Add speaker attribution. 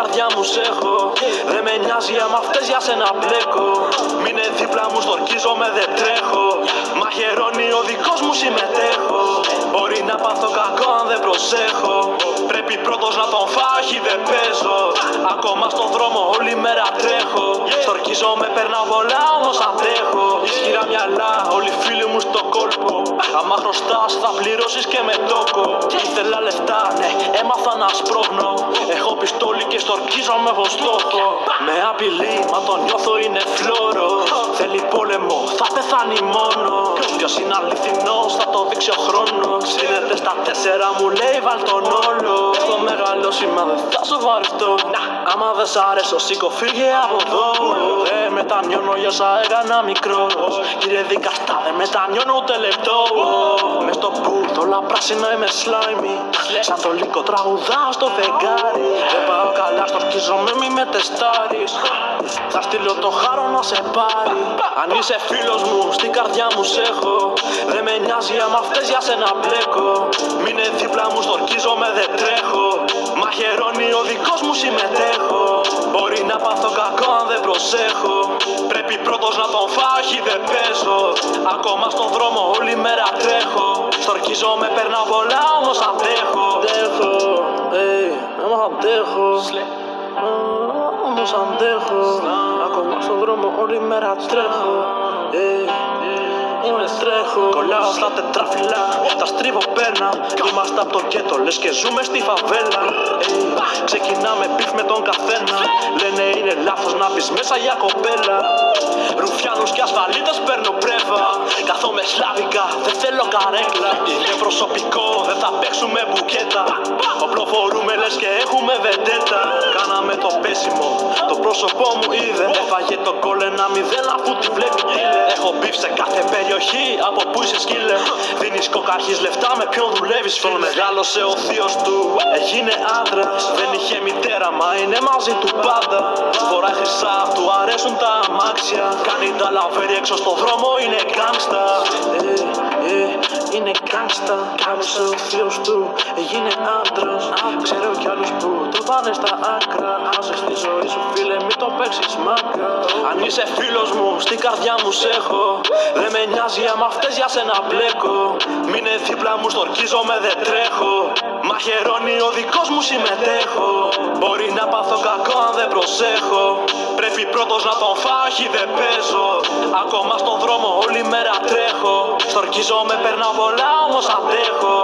Speaker 1: καρδιά μου σ' έχω. Δεν με νοιάζει άμα αυτές για σένα μπλέκω. Μείνε δίπλα μου, στορκίζομαι, δεν τρέχω. Μαχαιρώνει ο δικός μου, συμμετέχω. Μπορεί να πάθω κακό αν δεν προσέχω. Πρέπει πρώτος να τον φάχει, δεν παίζω. Ακόμα στον δρόμο όλη μέρα τρέχω. Στορκίζομαι, περνάω πολλά όμως αντέχω. Ισχυρά μυαλά, όλοι φίλοι μου στο κόλπο. Άμα χρωστάς θα πληρώσεις και με τόκο. Ήθελα λεφτά, ναι, έμαθα να σπρώχνω. Έχω πιστόλι και στορκίζομαι έχω στόχο. Με απειλεί, μα το νιώθω είναι φλόρο. Θέλει πόλεμο, θα πεθάνει μόνο. Ποιος είναι αληθινός θα το δείξει ο χρόνος. Σύνεται στα 4 μου λέει βάλ τον όλο. Έχω μεγαλώσει μα δεν θα σου βαρευτώ. Άμα δεν σ' αρέσω σήκω φύγε από εδώ. Δεν μετανιώνω για όσα έκανα μικρός. Κύριε δικαστά δεν μετανιώνω ούτε λεπτό. Μες στο μπουρτ όλα πράσινα είμαι slimy. Σαν το λύκο τραγουδάω στο φεγγάρι. Δεν πάω καλά στορκίζομαι μη με τεστάρεις. Θα στείλω το χάρο να σε πάρει. Αν είσαι φίλος μου στην καρδιά μου σ' έχω. Δεν με νοιάζει άμα αυτές για σένα μπλέκω. Μείνε δίπλα μου στορκίζομαι δεν τρέχω. Μαχαιρώνει ο δικός μου συμμετέχω. Μπορεί να πάθω κακό αν δεν προσέχω. Πρέπει πρώτος να τον φάχει δεν παίζω. Ακόμα στον δρόμο όλη μέρα τρέχω. Στορκίζομαι περνάω πολλά όμως αντέχω. Αντέχω, όμως αντέχω. Όμως αντέχω. Ακόμα στον δρόμο όλη μέρα τρέχω. Τρέχω, κολλάω στα τετράφυλλα, τα στρίβω πένα. Είμαστε από το γκέτο, λες και ζούμε στη φαβέλα. Ξεκινάμε μπιφ με τον καθένα. Λένε είναι λάθος να μπεις μέσα για κοπέλα. Ρουφιάνους και ασφαλίτες παίρνω πρέβα. Καθόμαι σλάβικα, δεν θέλω καρέκλα. Είναι προσωπικό, δεν θα παίξουμε μπουκέτα. Οπλοφορούμε λες και έχουμε βεντέτα. Κάναμε το πέσιμο, το πρόσωπό μου είδε. Έφαγε το κόλλ 1-0 αφού τη βλέπει dealer. Έχω μπιφ σε κάθε περιοχή, από πού είσαι σκύλε. Δίνεις κοκαρχής λεφτά, με ποιον δουλεύεις φίλε. Μεγάλωσε ο θείος του, έγινε άντρας. Δεν είχε μητέρα, μα είναι μαζί του πάντα. Φοράει χρυσά, του αρέσουν τα αμάξια. Κάνει τα λαβέρι έξω στο δρόμο, είναι γκάνγκστα. Είναι γκάνγκστα. Μεγάλωσε ο θείος του, έγινε άντρας. Ξέρω κι άλλους που το πάνε στα άκρα. Άσε στη ζωή σου φίλε, μην το παίξεις μάκρα. Αν είσαι φίλος μου, στην καρδιά μου σ' έχω. Δεν με νοιάζει άμα αυτές για σένα μπλέκω. Μείνε δίπλα μου στορκίζομαι δεν τρέχω. Μαχαιρώνει ο δικός μου συμμετέχω. Μπορεί να πάθω κακό αν δεν προσέχω. Πρέπει πρώτος να τον φάχει δεν παίζω. Ακόμα στον δρόμο όλη μέρα τρέχω. Στορκίζομαι περνάω πολλά όμως αντέχω.